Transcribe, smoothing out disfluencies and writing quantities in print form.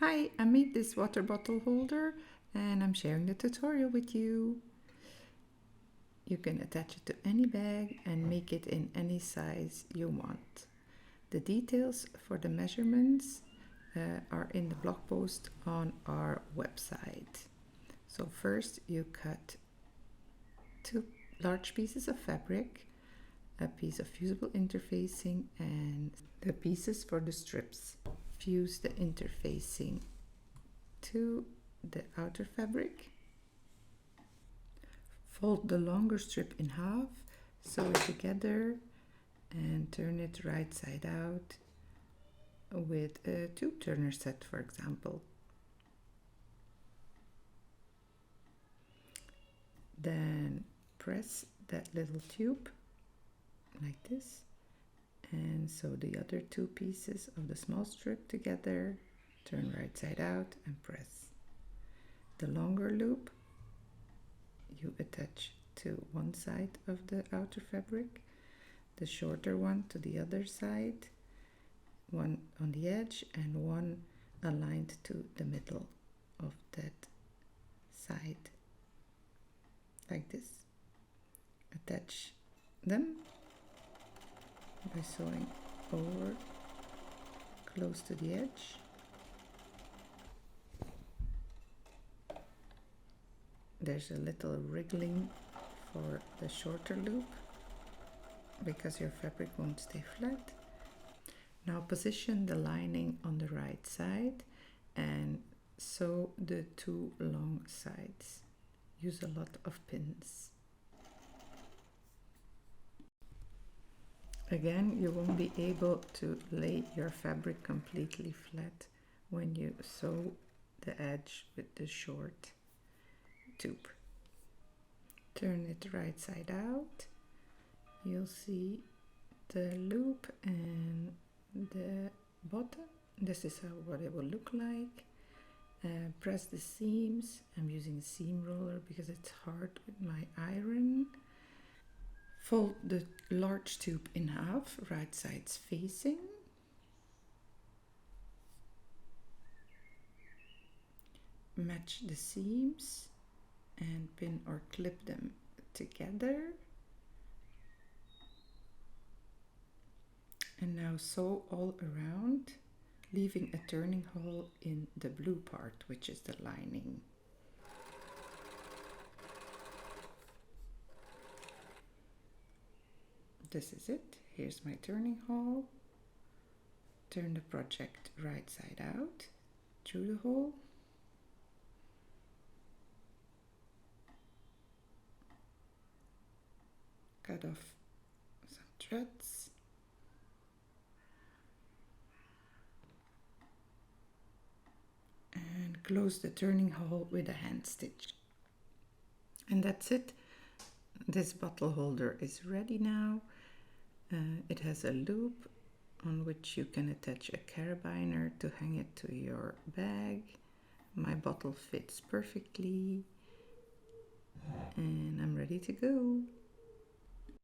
Hi, I made this water bottle holder and I'm sharing the tutorial with you. You can attach it to any bag and make it in any size you want. The details for the measurements are in the blog post on our website. So first you cut 2 large pieces of fabric, a piece of fusible interfacing and the pieces for the strips. Fuse the interfacing to the outer fabric. Fold the longer strip in half, sew it together and turn it right side out with a tube turner set, for example. Then press that little tube like this and sew the other 2 pieces of the small strip together, turn right side out and press. The longer loop you attach to one side of the outer fabric, the shorter one to the other side, one on the edge and one aligned to the middle of that side, like this. Attach them by sewing over close to the edge. There's a little wriggling for the shorter loop because your fabric won't stay flat. Now position the lining on the right side and sew the 2 long sides. Use a lot of pins. Again, you won't be able to lay your fabric completely flat when you sew the edge with the short tube. Turn it right side out. You'll see the loop and the bottom. This is what it will look like. Press the seams. I'm using a seam roller because it's hard with my iron. Fold the large tube in half, right sides facing. Match the seams and pin or clip them together. And now sew all around, leaving a turning hole in the blue part, which is the lining. This is it. Here's my turning hole. Turn the project right side out through the hole. Cut off some threads. And close the turning hole with a hand stitch. And that's it. This bottle holder is ready now. It has a loop on which you can attach a carabiner to hang it to your bag. My bottle fits perfectly and I'm ready to go.